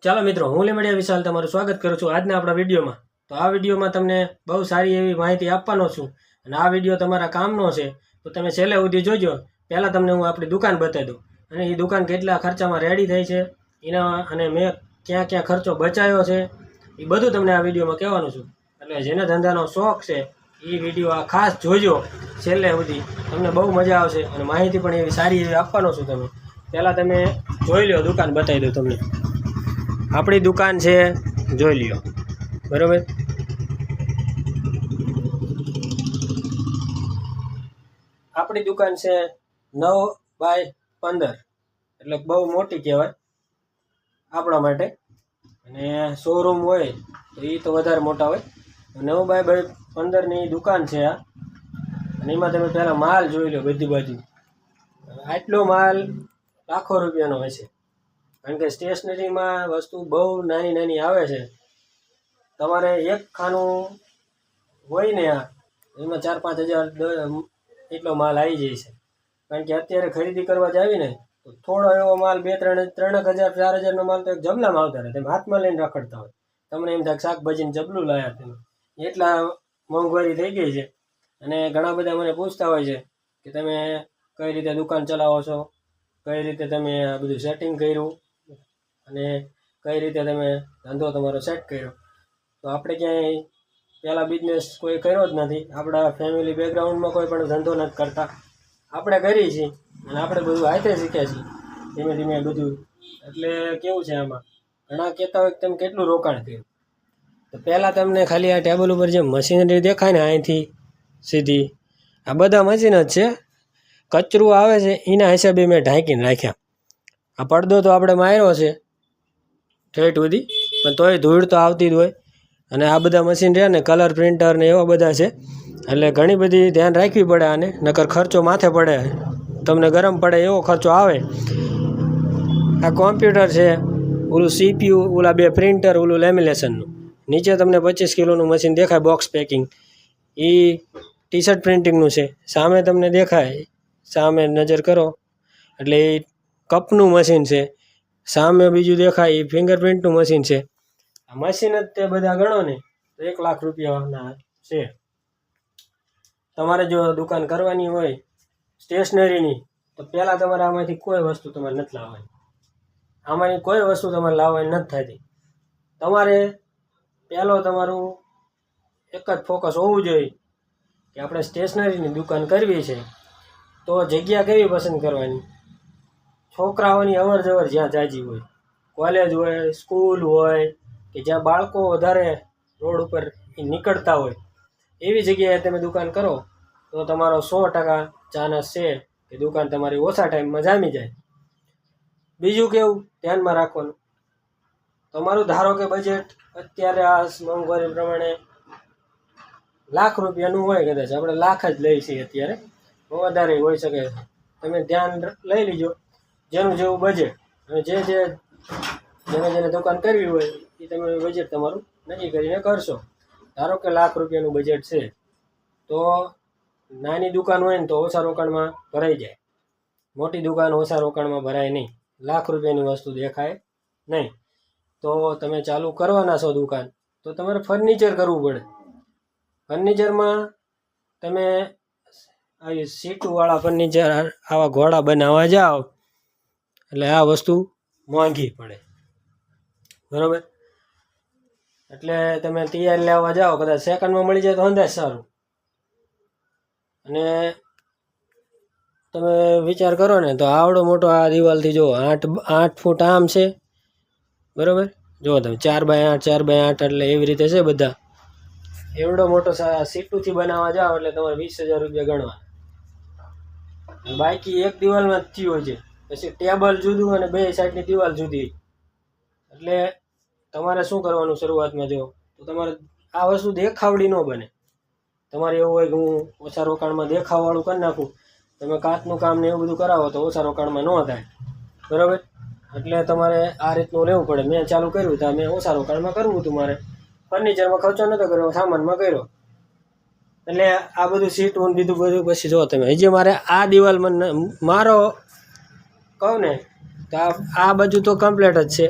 ચાલો મિત્રો, હું લીમડિયા વિશાલ તમારું સ્વાગત કરું છું આજના આપણા વિડીયોમાં. તો આ વિડીયોમાં તમને બહુ સારી એવી માહિતી આપવાનો છું અને આ વિડીયો તમારા કામનો છે, તો તમે છેલ્લે સુધી જોજો. પહેલાં તમને હું આપણી દુકાન બતાવી દઉં અને એ દુકાન કેટલા ખર્ચામાં રેડી થઈ છે એના, અને મેં ક્યાં ક્યાં ખર્ચો બચાવ્યો છે એ બધું તમને આ વિડીયોમાં કહેવાનું છું. એટલે જેને ધંધાનો શોખ છે એ વિડીયો આ ખાસ જોજો છેલ્લે સુધી, તમને બહુ મજા આવશે અને માહિતી પણ એવી સારી એવી આપવાનો છું. તમે પહેલાં તમે જોઈ લો, દુકાન બતાવી દઉં તમને. આપણી દુકાન છે, જોઈ લ્યો, બરાબર. આપણી દુકાન છે 9x15, એટલે બહુ મોટી કહેવાય આપણા માટે. અને શોરૂમ હોય તો એ તો વધારે મોટા હોય. 9x15ની દુકાન છે આ. અને એમાં તમે પહેલાં માલ જોઈ લો બધી બાજુ. આટલો માલ લાખો રૂપિયાનો હોય છે, કારણ કે સ્ટેશનરીમાં વસ્તુ બહુ નાની નાની આવે છે. તમારે એક ખાનું હોય ને આ, એમાં 4-5 હજાર એટલો માલ આવી જાય છે. કારણ કે અત્યારે ખરીદી કરવા જાવી ને તો થોડો એવો માલ 2-3 હજાર 4 હજારનો માલ તો એક જબલામાં આવતા રહે. તમે હાથમાં લઈને રખડતા હોય, તમને એમ થાય શાકભાજીને જબલું લાયા તમે, એટલા મોંઘવારી થઈ ગઈ છે. અને ઘણા બધા મને પૂછતા હોય છે કે તમે કઈ રીતે દુકાન ચલાવો છો, કઈ રીતે તમે આ બધું સેટિંગ કર્યું અને કઈ રીતે તમે ધંધો તમારો સેટ કર્યો. તો આપણે ક્યાંય પહેલાં બિઝનેસ કોઈ કર્યો જ નથી. આપણા ફેમિલી બેકગ્રાઉન્ડમાં કોઈ પણ ધંધો નથી કરતા. આપણે કરીએ છીએ અને આપણે બધું હાથે શીખ્યા છીએ ધીમે ધીમે બધું. એટલે કેવું છે આમાં, ઘણા કહેતા હોય કે તમે કેટલું રોકાણ કર્યું. તો પહેલાં તમને ખાલી આ ટેબલ ઉપર જે મશીનરી દેખાય ને અહીંથી સીધી, આ બધા મશીન જ છે. કચરું આવે છે એના હિસાબે મેં ઢાંકીને રાખ્યા. આ પડદો તો આપણે માર્યો છે ઠેઠ સુધી, પણ તોય ધૂળ તો આવતી જ હોય. અને આ બધા મશીન રહ્યા ને, કલર પ્રિન્ટર ને એવા બધા છે, એટલે ઘણી બધી ધ્યાન રાખવી પડે આને, નકર ખર્ચો માથે પડે, તમને ગરમ પડે એવો ખર્ચો આવે. આ કોમ્પ્યુટર છે, ઓલું CPU, ઓલા 2 પ્રિન્ટર, ઓલું લેમિનેશનનું. નીચે તમને 25 કિલોનું મશીન દેખાય, બોક્સ પેકિંગ, એ ટી-શર્ટ પ્રિન્ટિંગનું છે. સામે તમને દેખાય, સામે નજર કરો એટલે એ કપનું મશીન છે. સામે બીજું દેખાય એ ફિંગરપ્રિન્ટનું મશીન છે. આ મશીન જ તે બધા ગણો ને તો 1 લાખ રૂપિયાના છે. તમારે જો દુકાન કરવાની હોય સ્ટેશનરીની, તો પહેલાં તમારે આમાંથી કોઈ વસ્તુ તમારે નથી લાવવાની. આમાંની કોઈ વસ્તુ તમારે લાવવાની નથી થતી. તમારે પહેલો તમારું એક જ ફોકસ હોવું જોઈએ કે આપણે સ્ટેશનરીની દુકાન કરવી છે. તો જગ્યા કેવી પસંદ કરવાની? છોકરાઓની અવર જવર જ્યાં જાજી હોય, કોલેજ હોય, સ્કૂલ હોય, કે જ્યાં બાળકો વધારે રોડ ઉપર નીકળતા હોય, એવી જગ્યાએ તમે દુકાન કરો તો તમારો 100% ચાન્સ છે કે દુકાન તમારી ઓછા ટાઈમમાં જામી જાય. બીજું કેવું ધ્યાનમાં રાખવાનું, તમારું ધારો કે બજેટ અત્યારે આ મોંઘવારી પ્રમાણે લાખ રૂપિયાનું હોય, કદાચ આપણે લાખ જ લઈ છીએ અત્યારે, વધારે હોઈ શકે. તમે ધ્યાન લઈ લીજો જેનું જેવું બજેટ. અને જેને દુકાન કરવી હોય એ તમે બજેટ તમારું નક્કી કરીને કરશો. ધારો કે લાખ રૂપિયાનું બજેટ છે, તો નાની દુકાન હોય ને તો ઓછા રોકાણમાં ભરાઈ જાય. મોટી દુકાન ઓછા રોકાણમાં ભરાય નહીં. લાખ રૂપિયાની વસ્તુ દેખાય નહીં. તો તમે ચાલુ કરવાના છો દુકાન, તો તમારે ફર્નિચર કરવું પડે. ફર્નિચરમાં તમે આવી સીટુવાળા ફર્નિચર, આવા ઘોડા બનાવવા જાઓ એટલે આ વસ્તુ મોંઘી પડે, બરાબર. એટલે તમે તૈયાર લેવા જાઓ, કદાચ સેકન્ડમાં મળી જાય તો અંદાજ સારું. અને તમે વિચાર કરો ને તો આવડો મોટો આ દિવાલથી જો 8 ફૂટ આમ છે, બરાબર. જો તમે 4x8 4x8 એટલે એવી રીતે છે બધા. એવડો મોટો સીટુથી બનાવવા જાઓ એટલે તમારે 20,000 રૂપિયા ગણવા. બાકી એક દિવાલમાં જ થયું હોય છે. પછી ટેબલ જુદું અને 2 સાઈડની દિવાલ જુદી. એટલે તમારે શું કરવાનું શરૂઆતમાં, જો તો તમારે આ વસ્તુ દેખાવડી ન બને. તમારે એવું હોય કે હું ઓછા રોકાણમાં દેખાવવાળું કરી નાખું, તમે કાચનું કામ ને એવું બધું કરાવો તો ઓછા રોકાણમાં ન થાય, બરાબર. એટલે તમારે આ રીતનું લેવું પડે. મેં ચાલુ કર્યું તો મેં ઓછા રોકાણમાં કરવું હતું. મારે ફર્નિચરમાં ખર્ચો નહોતો કર્યો, સામાનમાં કર્યો. એટલે આ બધું સીટું બીજું બધું. પછી જો તમે હજી મારે આ દિવાલમાં મારો કહું ને તો આ બાજુ તો કમ્પ્લીટ જ છે.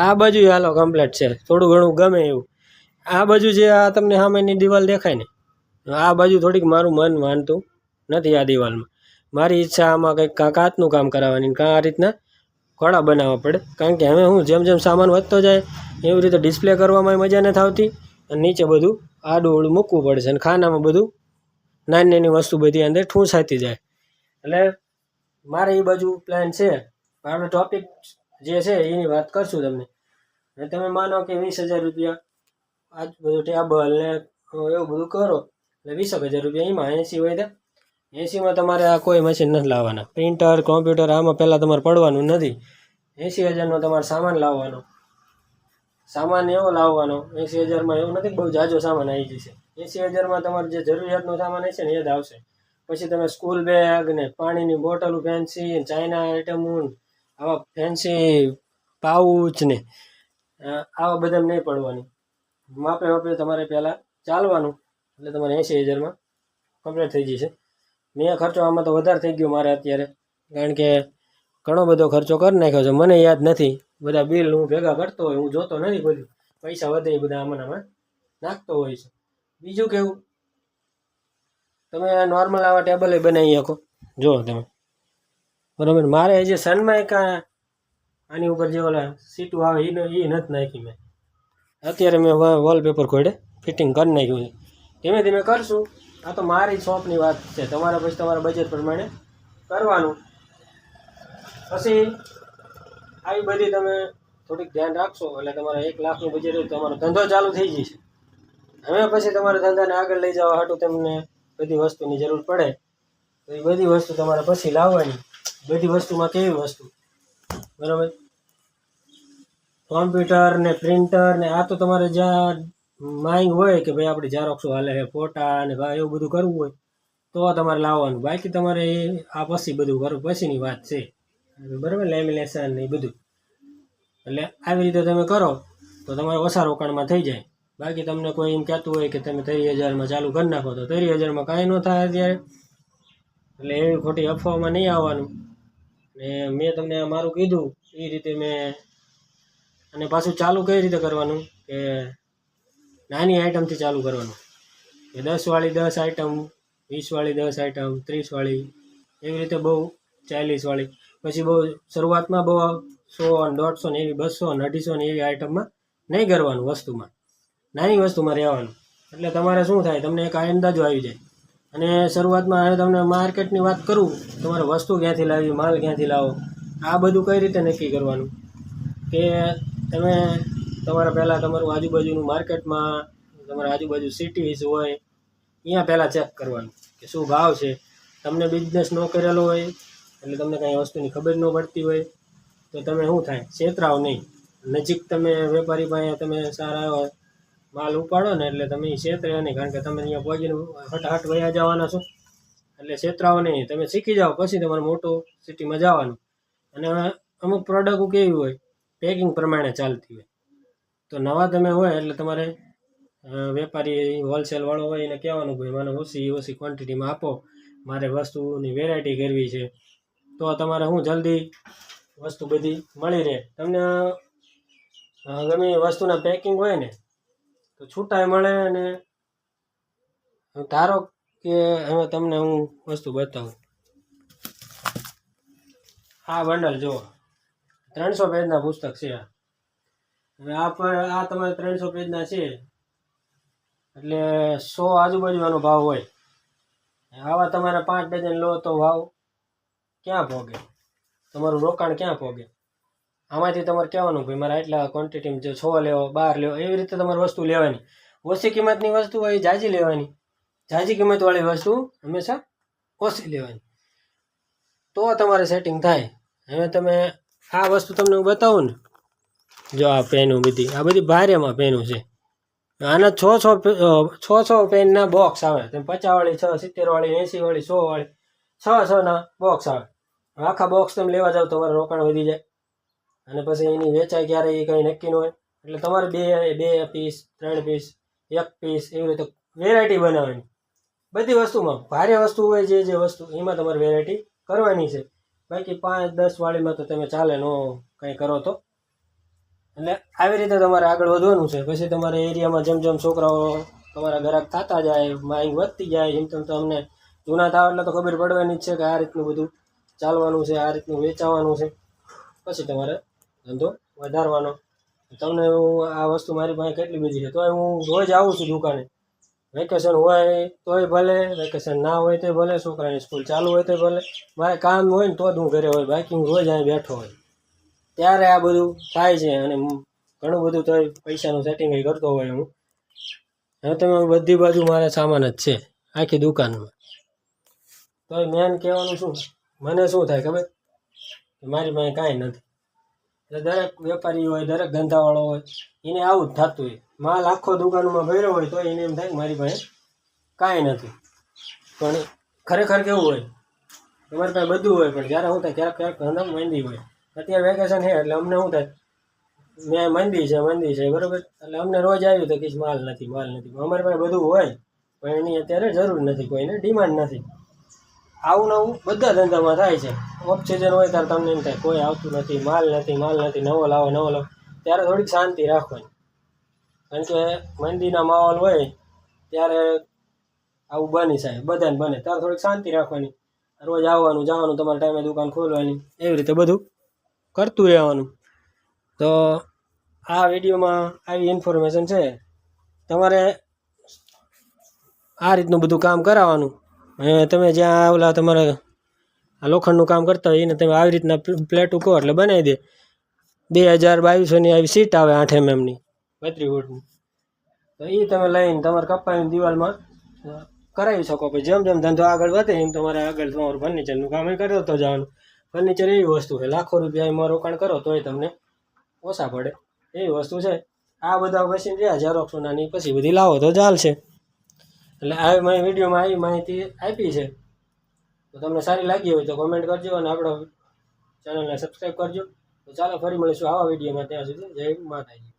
આ બાજુ હાલો કમ્પ્લીટ છે, થોડું ઘણું ગમે એવું. આ બાજુ જે આ તમને સામેની દિવાલ દેખાય ને, આ બાજુ થોડીક મારું મન માનતું નથી આ દિવાલમાં. મારી ઈચ્છા આમાં કંઈક કાચનું કામ કરાવવાની, કાં આ રીતના કડા બનાવવા પડે. કારણ કે હવે હું જેમ જેમ સામાન વધતો જાય એવી રીતે ડિસ્પ્લે કરવામાં મજા નથી આવતી, અને નીચે બધું આડું અવળું મૂકવું પડે છે, અને ખાનામાં બધું નાની નાની વસ્તુ બધી અંદર ઠૂંસાતી જાય. એટલે મારે એ બાજુ પ્લાન છે. આપણે ટોપિક જે છે એની વાત કરશું તમને. અને તમે માનો કે 20,000 રૂપિયા આજ બધું ટેબલ ને એવું બધું કરો એટલે 20,000 રૂપિયા એમાં 80 હોય તો 80માં તમારે આ કોઈ મશીન નથી લાવવાના. પ્રિન્ટર કોમ્પ્યુટર આમાં પહેલાં તમારે પડવાનું નથી. 80,000નો તમારે સામાન લાવવાનો. સામાન એવો લાવવાનો 80,000માં એવું નથી બહુ જાજો સામાન આવી જશે. 80,000માં તમારે જે જરૂરિયાતનો સામાન હશે ને એ જ આવશે. પછી તમે સ્કૂલ બેગ ને પાણીની બોટલ ફેન્સી ચાઇના આઇટમો આવા ફેન્સી પાઉચ ને આવા બધા નહીં પડવાની. માપે માપે તમારે પહેલાં ચાલવાનું એટલે તમારે 80,000માં કમ્પ્લીટ થઈ જશે. મેં ખર્ચો આમાં તો વધારે થઈ ગયો મારે અત્યારે, કારણ કે ઘણો બધો ખર્ચો કરી નાખ્યો છે. મને યાદ નથી, બધા બિલ હું ભેગા કરતો હોય, હું જોતો નથી બધું. પૈસા વધે એ બધા આમાં નાખતો હોય છે. બીજું કેવું, તમે નોર્મલ આવા ટેબલ બનાવી શકો, જો તમે બરાબર. મારે જે સનમાં એક આની ઉપર જે ઓલા સીટું આવે એ નથી નાખી મેં. અત્યારે મેં વોલપેપર ખોડે ફિટિંગ કરી નાખ્યું છે. ધીમે ધીમે કરશું. આ તો મારી શોપની વાત છે, તમારા પછી તમારા બજેટ પ્રમાણે કરવાનું. પછી આવી બધી તમે થોડીક ધ્યાન રાખશો એટલે તમારા 1 લાખનું બજેટ હોય તમારો ધંધો ચાલુ થઈ જશે. હવે પછી તમારા ધંધાને આગળ લઈ જવા હાટું તમને બધી વસ્તુની જરૂર પડે તો એ બધી વસ્તુ તમારે પછી લાવવાની. બધી વસ્તુમાં કેવી વસ્તુ બરાબર, કોમ્પ્યુટર ને પ્રિન્ટર ને આ તો તમારે જ્યાં માંગ હોય કે ભાઈ આપણે ઝેરોક્સો હાલે છે, ફોટા ને ભાઈ એવું બધું કરવું હોય તો તમારે લાવવાનું. બાકી તમારે આ પછી બધું કરવું પછીની વાત છે બરાબર, લેમિનેશન ને એ બધું. એટલે આવી રીતે તમે કરો તો તમારે ઓછા રોકાણમાં થઈ જાય. બાકી તમને કોઈ એમ કહેતું હોય કે તમે 30,000માં ચાલુ કરી નાખો તો 30,000માં કાંઈ ન થાય અત્યારે. એટલે એવી ખોટી અફવામાં નહીં આવવાનું. ને મેં તમને મારું કીધું એ રીતે મેં. અને પાછું ચાલુ કઈ રીતે કરવાનું કે નાની આઈટમથી ચાલુ કરવાનું, કે 10 વાળી 10 આઈટમ, 20 વાળી 10 આઈટમ, 30 વાળી એવી રીતે, બહુ 40 વાળી. પછી બહુ શરૂઆતમાં બહુ 100 150 ને એવી 200 ને 250 ને એવી આઈટમમાં નહીં કરવાનું. વસ્તુમાં નાની વસ્તુમાં રહેવાનું. એટલે તમારે શું થાય, તમને એક અંદાજો આવી જાય. અને શરૂઆતમાં હવે તમને માર્કેટની વાત કરું, તમારે વસ્તુ ક્યાંથી લાવી, માલ ક્યાંથી લાવો, આ બધું કઈ રીતે નક્કી કરવાનું કે તમે તમારા પહેલાં તમારું આજુબાજુનું માર્કેટમાં તમારા આજુબાજુ સિટીઝ હોય અહીંયા પહેલાં ચેક કરવાનું કે શું ભાવ છે. તમને બિઝનેસ ન કરેલો હોય એટલે તમને કાંઈ વસ્તુની ખબર ન પડતી હોય તો તમે શું થાય, છેતરાવ નહીં. નજીક તમે વેપારી પાસે તમે સારા એવા માલ ઉપાડો ને એટલે તમે છેતરે નહીં, કારણ કે તમે અહીંયા પહોંચીને હટાહટ વયા જવાના છો. એટલે છેતરાવ નહીં, તમે શીખી જાઓ પછી તમારે મોટું સિટીમાં જવાનું. અને અમુક પ્રોડક્ટ કેવી હોય પેકિંગ પ્રમાણે ચાલતી હોય. તો નવા તમે હોય એટલે તમારે વેપારી હોલસેલવાળો હોય એને કહેવાનું ભાઈ મને ઓછી ક્વોન્ટિટીમાં આપો, મારે વસ્તુની વેરાયટી કરવી છે. તો તમારે હું જલ્દી વસ્તુ બધી મળી રહે. તમને ગમે વસ્તુના પેકિંગ હોય ને તો છૂટાય મળે. અને ધારો કે હવે તમને હું વસ્તુ બતાવું, આ બંડલ જુઓ 300 પેજના પુસ્તક છે. હવે આ તમારે 300 પેજના છે એટલે 100 આજુબાજુ આનો ભાવ હોય. આવા તમારે 5 ડઝન લો તો ભાવ ક્યાં પહોંચે, તમારું રોકાણ ક્યાં પહોંચે. આમાંથી તમારે કહેવાનું ભાઈ મારે આટલા ક્વોન્ટિટીમાં જો 6 લેવો 12 લેવો, એવી રીતે તમારે વસ્તુ લેવાની. ઓછી કિંમતની વસ્તુ હોય એ જાજી લેવાની, જાજી કિંમતવાળી વસ્તુ હંમેશા ઓછી લેવાની, તો તમારે સેટિંગ થાય. હવે તમે આ વસ્તુ તમને હું બતાવું ને, જો આ પેનું બધી આ બધી ભારેમાં પેનું છે. આના 600 પેનના બોક્સ આવે. તમે 50 વાળી 6, 70 વાળી 80 વાળી 100 વાળી 600ના બોક્સ આવે. આખા બોક્સ તમે લેવા જાવ તમારે રોકાણ વધી જાય. અને પછી એની વેચાય ક્યારે એ કંઈ નક્કી ન હોય. એટલે તમારે 2 પીસ 3 પીસ 1 પીસ એવી રીતે વેરાયટી બનાવવાની. બધી વસ્તુમાં ભારે વસ્તુ હોય જે વસ્તુ એમાં તમારે વેરાયટી કરવાની છે. બાકી 5-10 વાળીમાં તો તમે ચાલે ન કંઈ કરો તો. એટલે આવી રીતે તમારે આગળ વધવાનું છે. પછી તમારે એરિયામાં જેમ જેમ છોકરાઓ તમારા ગ્રાહક થતા જાય, માંગ વધતી જાય, જેમ તેમ તમને જૂના થાવ એટલે તો ખબર પડવાની જ છે કે આ રીતનું બધું ચાલવાનું છે, આ રીતનું વેચાવાનું છે. પછી તમારે ધંધો વધારવાનો. તમને આ વસ્તુ મારી પાસે કેટલી બધી છે, તોય હું રોજ આવું છું દુકાને. વેકેશન હોય તોય ભલે, વેકેશન ના હોય તો ભલે, છોકરાની સ્કૂલ ચાલુ હોય તો ભલે, મારે કામ હોય ને તો જ હું ઘરે હોય, બાકી હું રોજ અહીં બેઠો હોય. ત્યારે આ બધું થાય છે. અને ઘણું બધું તો પૈસાનું સેટિંગ કરતો હોય હું. હવે તમે બધી બાજુ મારે સામાન જ છે આખી દુકાનમાં. તો મેન કહેવાનું શું, મને શું થાય ખબર, મારી પાસે કાંઈ નથી. એટલે દરેક વેપારી હોય, દરેક ધંધાવાળો હોય, એને આવું જ થતું હોય. માલ આખો દુકાનમાં ભર્યો હોય તો એને એમ થાય કે મારી પાસે કાંઈ નથી. પણ ખરેખર કેવું હોય, તમારી પાસે બધું હોય, પણ જ્યારે શું થાય ક્યારેક ક્યારેક ધંધા મંદી હોય. અત્યારે વેકેશન છે એટલે અમને શું થાય, મેં મંદી છે બરાબર, એટલે અમને રોજ આવ્યું તો કે માલ નથી. અમારી પાસે બધું હોય પણ એની અત્યારે જરૂર નથી, કોઈને ડિમાન્ડ નથી. આવું નવું બધા ધંધામાં થાય છે. ઓફ સિઝન હોય ત્યારે તમને એમ થાય કોઈ આવતું નથી, માલ નથી, નવો લાવો. ત્યારે થોડીક શાંતિ રાખવાની. કારણ કે મંદીના માહોલ હોય ત્યારે આવું બની જાય, બધાને બને. ત્યારે થોડીક શાંતિ રાખવાની, રોજ આવવાનું જવાનું, તમારા ટાઈમે દુકાન ખોલવાની, એવી રીતે બધું કરતું રહેવાનું. તો આ વિડીયોમાં આવી ઇન્ફોર્મેશન છે. તમારે આ રીતનું બધું કામ કરાવવાનું. તમે જ્યાં ઓલા તમારે આ લોખંડનું કામ કરતા હોય એને તમે આવી રીતના પ્લેટું કહો એટલે બનાવી દે. 2200ની આવી સીટ આવે 8 mmની 32 ફૂટની. તો એ તમે લઈને તમારે કપાવીને દિવાલમાં કરાવી શકો. પછી જેમ જેમ ધંધો આગળ વધે એમ તમારે આગળ તમારું ફર્નિચરનું કામ કરતો જવાનું. ફર્નિચર એવી વસ્તુ છે, લાખો રૂપિયા એમાં રોકાણ કરો તોય તમને ઓછા પડે એવી વસ્તુ છે. આ બધા મશીન રહ્યા ઝેરોક્સોનાની, પછી બધી લાવો તો ચાલશે. એટલે આવી મેં વિડીયોમાં આવી માહિતી આપી છે. તો તમને સારી લાગી હોય તો કોમેન્ટ કરજો અને આપણો ચેનલને સબસ્ક્રાઈબ કરજો. તો ચાલો ફરી મળીશું આવા વિડીયોમાં. ત્યાં સુધી જય માતાજી.